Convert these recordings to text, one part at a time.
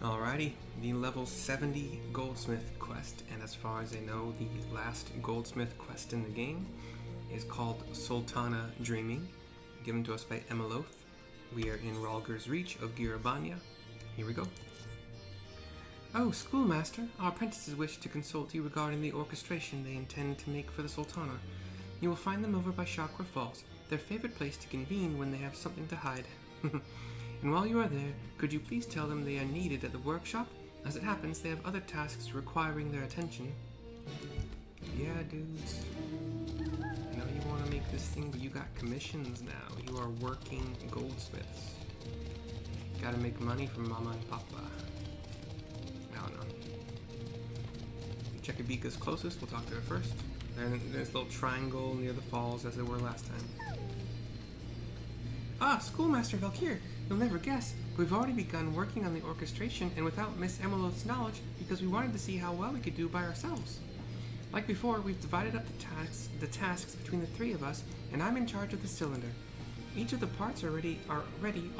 Alrighty, the level 70 goldsmith quest, and as far as I know, the last goldsmith quest in the game is called Sultana Dreaming, given to us by Emeloth. We are in Ralger's Reach of Girabanya. Here we go. Oh, schoolmaster, our apprentices wish to consult you regarding the orchestration they intend to make for the Sultana. You will find them over by Chakra Falls, their favorite place to convene when they have something to hide. And while you are there, could you please tell them they are needed at the workshop? As it happens, they have other tasks requiring their attention. Yeah, dudes. I know you want to make this thing, but you got commissions now. You are working goldsmiths. Gotta make money from Mama and Papa. I don't know. Chekabika's closest. We'll talk to her first. And there's a little triangle near the falls as there were last time. Ah, Schoolmaster Valkyr. You'll never guess, but we've already begun working on the orchestration, and without Miss Emeloth's knowledge, because we wanted to see how well we could do by ourselves. Like before, we've divided up the tasks between the three of us, and I'm in charge of the cylinder. Each of the parts are ready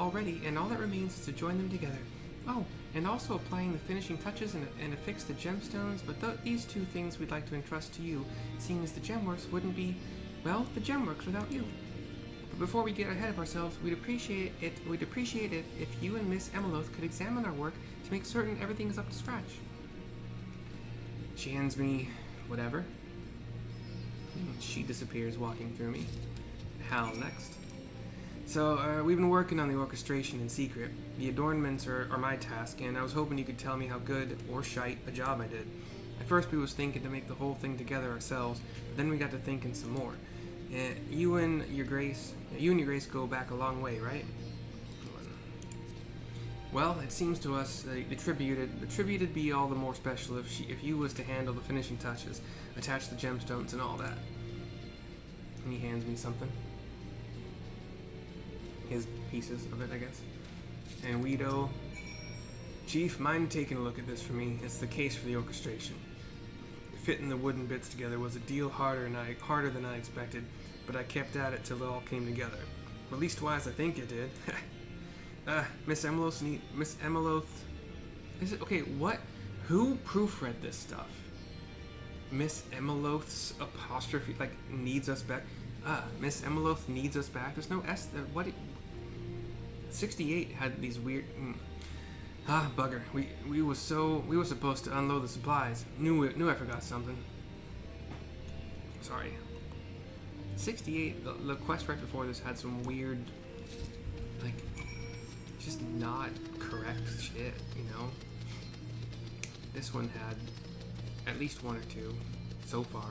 already, and all that remains is to join them together. Oh, and also applying the finishing touches and affix the gemstones, but these two things we'd like to entrust to you, seeing as the gemworks wouldn't be, well, the gemworks without you. Before we get ahead of ourselves, we'd appreciate it if you and Miss Emeloth could examine our work to make certain everything is up to scratch. She hands me whatever. She disappears, walking through me. Hal next. So, we've been working on the orchestration in secret. The adornments are my task, and I was hoping you could tell me how good, or shite, a job I did. At first we was thinking to make the whole thing together ourselves, but then we got to thinking some more. You and your Grace go back a long way, right? Well, it seems to us the tribute'd be all the more special if you was to handle the finishing touches, attach the gemstones and all that. And he hands me something. His pieces of it, I guess. And Guido, Chief, mind taking a look at this for me? It's the case for the orchestration. Fitting the wooden bits together was a deal harder than I expected, but I kept at it till it all came together. Or at least wise I think it did. Miss Emeloth. Is it okay? What? Who proofread this stuff? Miss Emeloth's apostrophe needs us back. Miss Emeloth needs us back. There's no S there. What? 68 had these weird. Bugger. We were supposed to unload the supplies. Knew I forgot something. Sorry. 68. The quest right before this had some weird, just not correct shit. You know. This one had at least one or two so far.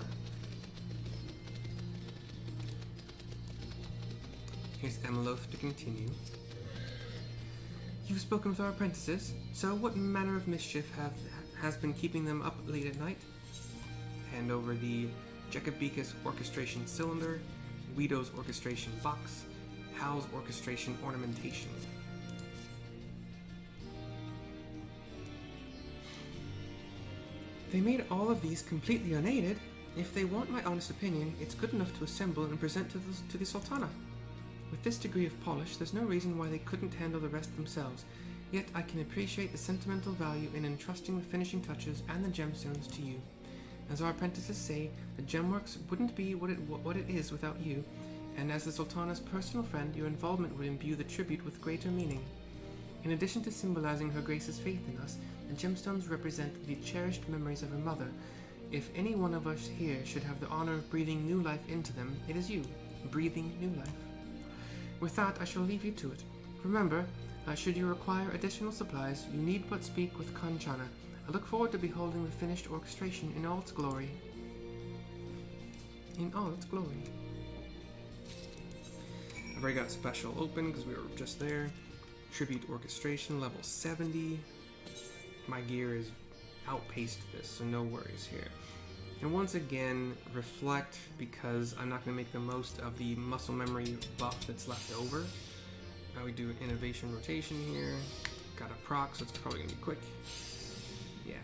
Here's Emeloth to continue. You've spoken with our apprentices, so what manner of mischief has been keeping them up late at night? Hand over the Jekabika's orchestration cylinder, Guido's orchestration box, Hal's orchestration ornamentation. They made all of these completely unaided. If they want my honest opinion, it's good enough to assemble and present to the Sultana. With this degree of polish, there's no reason why they couldn't handle the rest themselves, yet I can appreciate the sentimental value in entrusting the finishing touches and the gemstones to you. As our apprentices say, the gemworks wouldn't be what it is without you, and as the Sultana's personal friend, your involvement would imbue the tribute with greater meaning. In addition to symbolizing her Grace's faith in us, the gemstones represent the cherished memories of her mother. If any one of us here should have the honor of breathing new life into them, it is you, breathing new life. With that, I shall leave you to it. Remember, should you require additional supplies, you need but speak with Kanchana. I look forward to beholding the finished orchestration in all its glory. In all its glory. I've already got special open because we were just there. Tribute orchestration, level 70. My gear is outpaced this, so no worries here. And once again, reflect, because I'm not going to make the most of the muscle memory buff that's left over. Now we do innovation rotation here. Got a proc, so it's probably going to be quick. Yeah.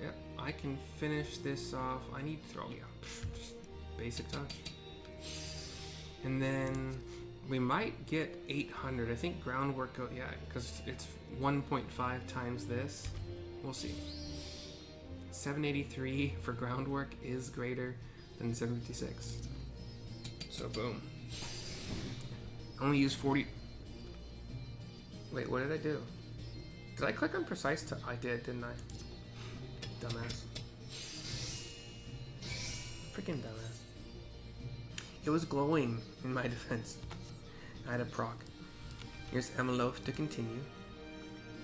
Yep, I can finish this off. I need throw, yeah. Just basic touch. And then We might get 800. I think groundwork, yeah, because it's 1.5 times this. We'll see. 783 for groundwork is greater than 76. So boom. Only use 40. Wait, what did I do? Did I click on precise? I did, didn't I? Dumbass. Freaking dumbass. It was glowing in my defense. I had a proc. Here's Emeloth to continue.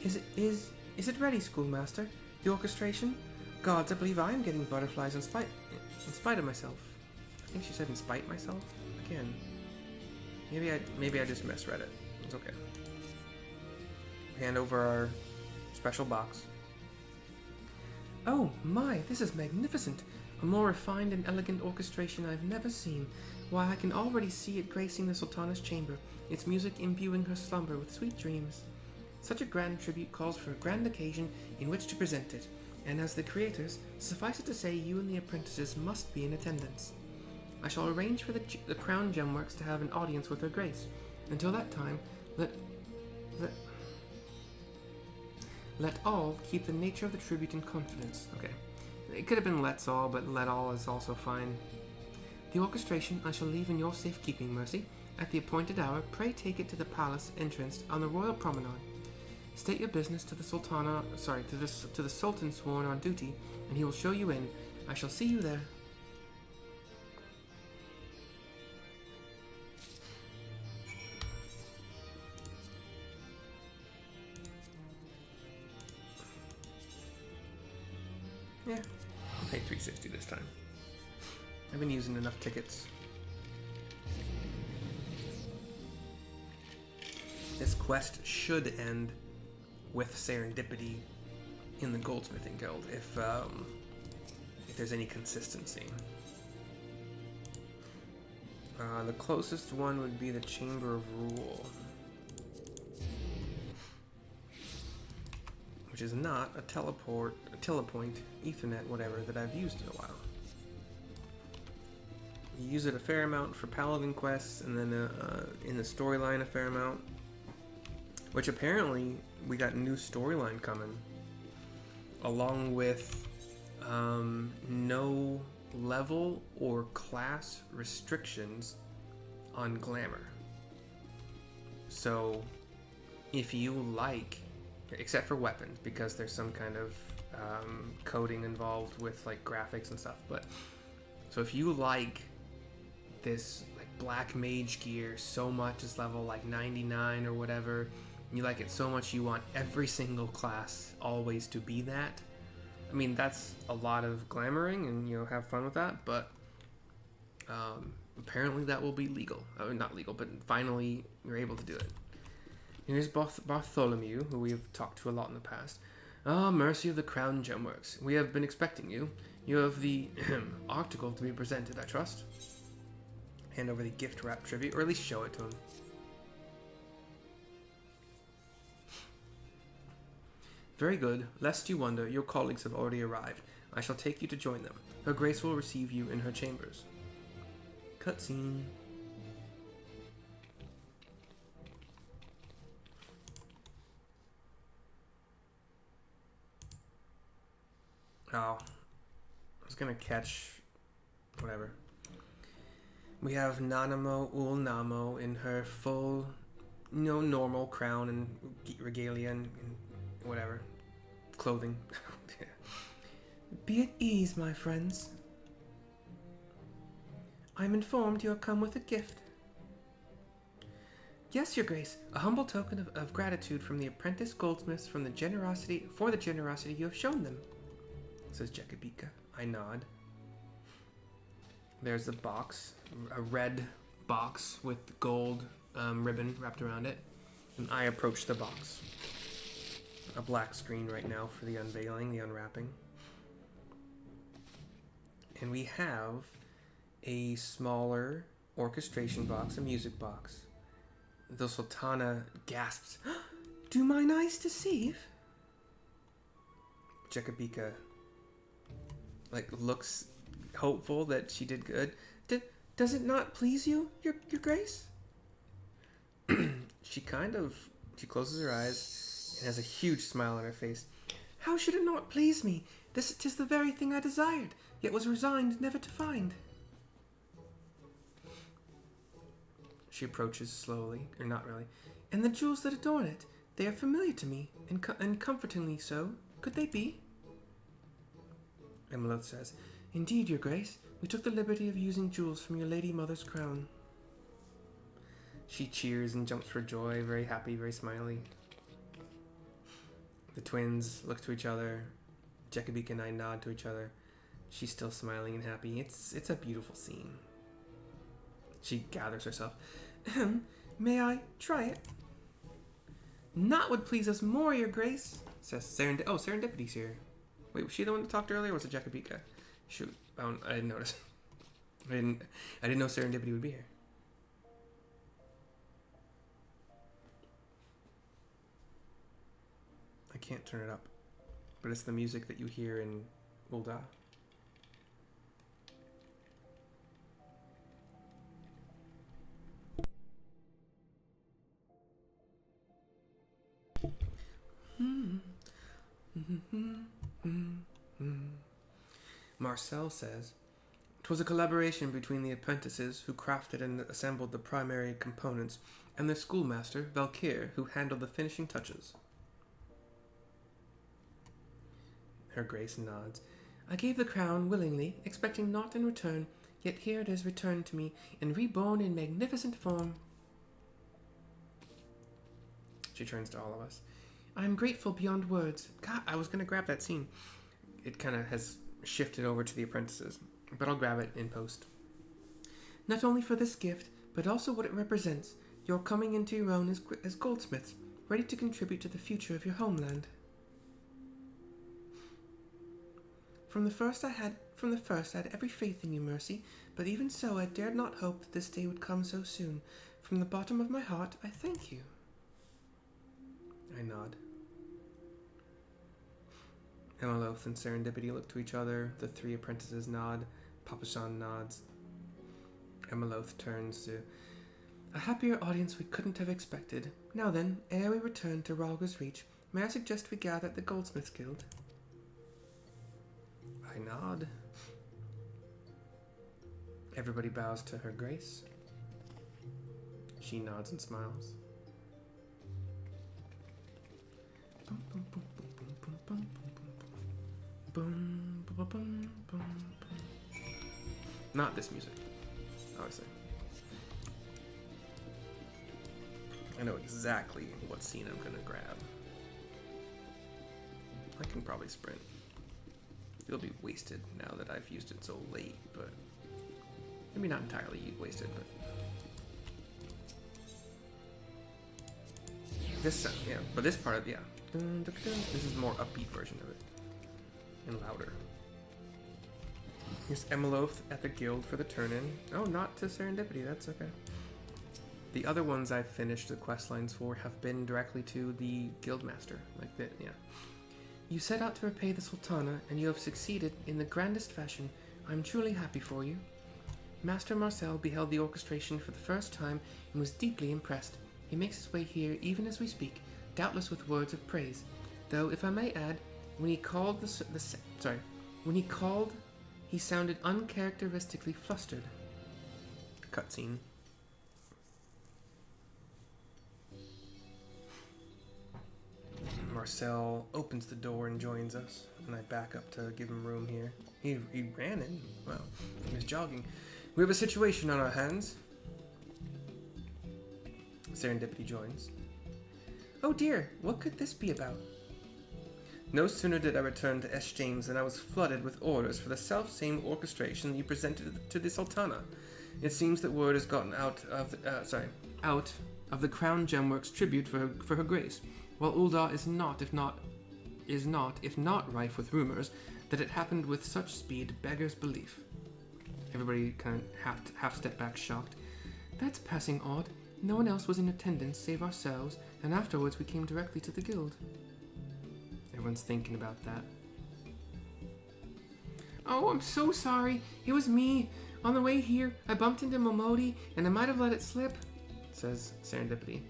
Is it ready, schoolmaster? The orchestration? Gods, I believe I am getting butterflies in spite of myself. I think she said in spite myself again. Maybe I just misread it. It's okay. Hand over our special box. Oh my, this is magnificent. A more refined and elegant orchestration I've never seen. Why, I can already see it gracing the Sultana's chamber, its music imbuing her slumber with sweet dreams. Such a grand tribute calls for a grand occasion in which to present it, and as the creators, suffice it to say you and the apprentices must be in attendance. I shall arrange for the Crown Gemworks to have an audience with her grace. Until that time, let all keep the nature of the tribute in confidence. Okay. It could have been let's all, but let all is also fine. The orchestration I shall leave in your safekeeping, Mercy. At the appointed hour, pray take it to the palace entrance on the royal promenade. State your business to the Sultana, to the Sultan sworn on duty, and he will show you in. I shall see you there. Yeah, I'll pay 360 this time. I've been using enough tickets. This quest should end with serendipity in the Goldsmithing Guild, if there's any consistency. The closest one would be the Chamber of Rule, which is not a telepoint, Ethernet, whatever, that I've used in a while. You use it a fair amount for Paladin quests, and then in the storyline a fair amount. Which apparently we got new storyline coming, along with no level or class restrictions on glamour. So if you like, except for weapons, because there's some kind of coding involved with like graphics and stuff, but so if you like this like black mage gear so much as level like 99 or whatever, you like it so much you want every single class always to be that. I mean, that's a lot of glamoring, and have fun with that, but apparently that will be legal. Not legal, but finally you're able to do it. Here's Bartholomew, who we've talked to a lot in the past. Ah, mercy of the Crown Gemworks. We have been expecting you. You have the article to be presented, I trust. Hand over the gift wrap tribute, or at least show it to him. Very good. Lest you wonder, your colleagues have already arrived. I shall take you to join them. Her Grace will receive you in her chambers. Cutscene. Oh. I was gonna catch... whatever. We have Nanamo Ulnamo in her full, normal crown and regalia and whatever. Clothing. Be at ease, my friends. I'm informed you have come with a gift. Yes, Your Grace, a humble token of gratitude from the apprentice goldsmiths for the generosity you have shown them, says Jekabika. I nod. There's a box, a red box with gold ribbon wrapped around it, and I approach the box. A black screen right now for the unveiling, the unwrapping. And we have a smaller orchestration box, a music box. The Sultana gasps, "Do mine eyes deceive?" Jekabika looks hopeful that she did good. Does it not please you, your Grace? She closes her eyes and has a huge smile on her face. How should it not please me? 'Tis the very thing I desired, yet was resigned never to find. She approaches slowly, or not really. And the jewels that adorn it, they are familiar to me, and comfortingly so. Could they be? Emeloth says, Indeed, your grace, we took the liberty of using jewels from your lady mother's crown. She cheers and jumps for joy, very happy, very smiley. The twins look to each other. Jekabik and I nod to each other. She's still smiling and happy. It's a beautiful scene. She gathers herself. May I try it? Not would please us more, your grace, says Serendipity's here. Wait, was she the one that talked earlier, or was it Jekabika? Shoot, I didn't notice. I didn't know Serendipity would be here. I can't turn it up, but it's the music that you hear in Ul'dah. Marcel says, "'Twas a collaboration between the apprentices who crafted and assembled the primary components and their schoolmaster, Valkyr, who handled the finishing touches." Her Grace nods. "I gave the crown willingly, expecting naught in return, yet here it is returned to me and reborn in magnificent form." She turns to all of us. "I am grateful beyond words." God, I was going to grab that scene. It kind of has shifted over to the apprentices, but I'll grab it in post. "Not only for this gift, but also what it represents, your coming into your own as goldsmiths, ready to contribute to the future of your homeland. From the first I had every faith in you, Mercy, but even so I dared not hope that this day would come so soon. From the bottom of my heart, I thank you." I nod. Emeloth and Serendipity look to each other. The three apprentices nod. Papashan nods. Emeloth turns to, "A happier audience we couldn't have expected. Now then, ere we return to Ralga's Reach, may I suggest we gather at the Goldsmiths' Guild?" I nod. Everybody bows to Her Grace. She nods and smiles. Not this music, obviously. I know exactly what scene I'm gonna grab. I can probably sprint. It'll be wasted now that I've used it so late, but maybe not entirely wasted, but this yeah, but this part, yeah. This is more upbeat version of it. And louder. Here's Emeloth at the guild for the turn-in. Oh, not to Serendipity, that's okay. The other ones I've finished the quest lines for have been directly to the guildmaster. Like that, yeah. "You set out to repay the Sultana, and you have succeeded in the grandest fashion. I am truly happy for you." Master Marcel beheld the orchestration for the first time and was deeply impressed. He makes his way here even as we speak, doubtless with words of praise. Though, if I may add, when he called, he sounded uncharacteristically flustered. Cutscene. Marcel opens the door and joins us, and I back up to give him room here. He ran in. Wow. He was jogging. "We have a situation on our hands." Serendipity joins. "Oh dear, what could this be about?" "No sooner did I return to S. James than I was flooded with orders for the self-same orchestration you presented to the Sultana. It seems that word has gotten out of the Crown Gemworks tribute for Her Grace, while Ul'dah is not, if not rife with rumors, that it happened with such speed beggars belief." Everybody kind of half step back, shocked. "That's passing odd. No one else was in attendance save ourselves, and afterwards we came directly to the guild." Everyone's thinking about that. "Oh, I'm so sorry. It was me. On the way here, I bumped into Momodi, and I might have let it slip," says Serendipity.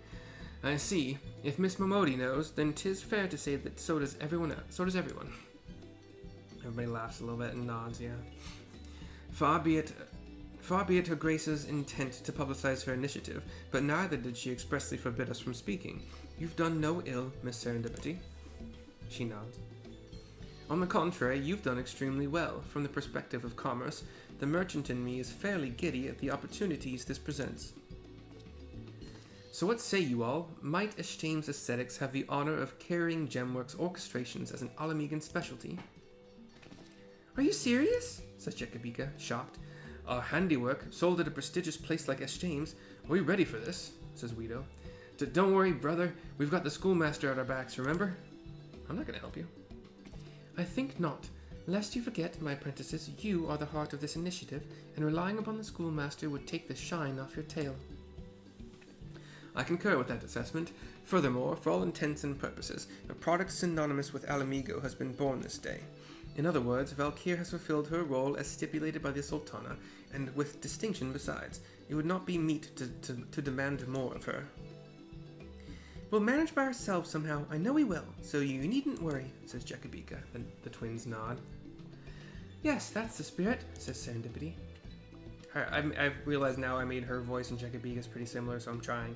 I see. If Miss Momodi knows, then 'tis fair to say that so does everyone else. So does everyone. Everybody laughs a little bit and nods, yeah. Far be it her grace's intent to publicize her initiative, but neither did she expressly forbid us from speaking. You've done no ill, Miss Serendipity. She nods. On the contrary, you've done extremely well. From the perspective of commerce, the merchant in me is fairly giddy at the opportunities this presents. So what say you all? Might Ashtame's Aesthetics have the honor of carrying Gemworks orchestrations as an Alamegan specialty? Are you serious? Says Jekabika, shocked. Our handiwork, sold at a prestigious place like Ashtame's. Are we ready for this? Says Guido. Don't worry, brother. We've got the schoolmaster at our backs, remember? I'm not going to help you. I think not. Lest you forget, my apprentices, you are the heart of this initiative, and relying upon the schoolmaster would take the shine off your tail. I concur with that assessment. Furthermore, for all intents and purposes, a product synonymous with Alamigo has been born this day. In other words, Valkyr has fulfilled her role as stipulated by the Sultana, and with distinction besides. It would not be meet to demand more of her. We'll manage by ourselves somehow. I know we will, so you needn't worry, says Jekabika. Then the twins nod. Yes, that's the spirit, says Serendipity. I've realized now I made her voice and Jekabika's pretty similar, so I'm trying.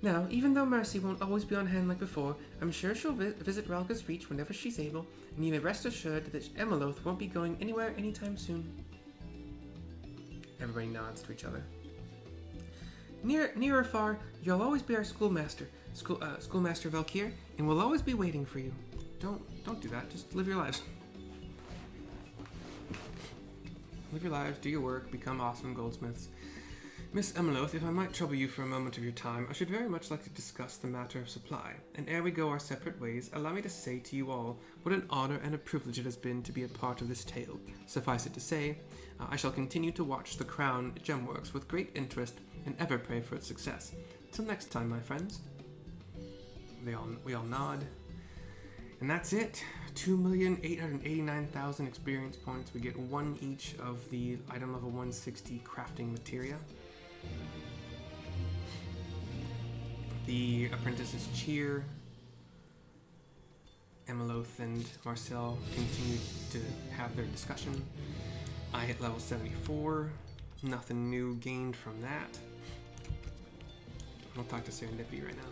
Now, even though Mercy won't always be on hand like before, I'm sure she'll visit Ralga's Reach whenever she's able, and you may rest assured that Emeloth won't be going anywhere anytime soon. Everybody nods to each other. Near or far, you'll always be our schoolmaster, Schoolmaster Valkyr, and we'll always be waiting for you. Don't do that. Just live your lives. Live your lives, do your work, become awesome goldsmiths. Miss Emeloth, if I might trouble you for a moment of your time, I should very much like to discuss the matter of supply. And ere we go our separate ways, allow me to say to you all what an honor and a privilege it has been to be a part of this tale. Suffice it to say, I shall continue to watch the Crown Gemworks with great interest and ever pray for its success. Till next time, my friends. We all nod. And that's it. 2,889,000 experience points. We get one each of the item level 160 crafting materia. The apprentices cheer. Emeloth and Marcel continue to have their discussion. I hit level 74. Nothing new gained from that. I'll talk to Serendipity right now.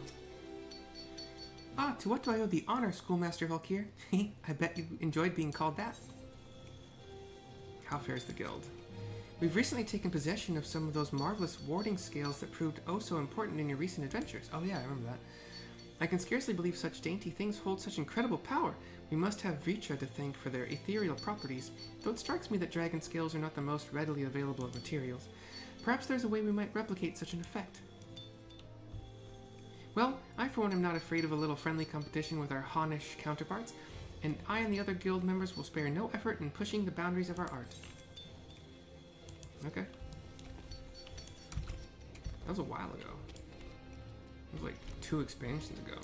Ah, to what do I owe the honor, Schoolmaster Valkyr? I bet you enjoyed being called that. How fares the guild? We've recently taken possession of some of those marvelous warding scales that proved oh so important in your recent adventures. Oh yeah, I remember that. I can scarcely believe such dainty things hold such incredible power. We must have Vritra to thank for their ethereal properties, though it strikes me that dragon scales are not the most readily available of materials. Perhaps there's a way we might replicate such an effect. Well, I for one am not afraid of a little friendly competition with our Honish counterparts, and I and the other guild members will spare no effort in pushing the boundaries of our art. Okay. That was a while ago. It was like 2 expansions ago.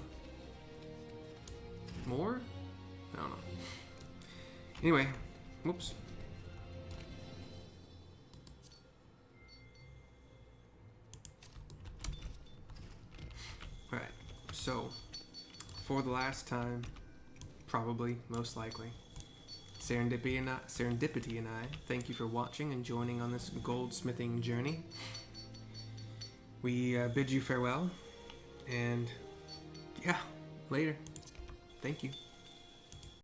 More? I don't know. Anyway, whoops. Alright, so, for the last time, probably, most likely, Serendipity and I thank you for watching and joining on this goldsmithing journey. We bid you farewell, and yeah, later. Thank you.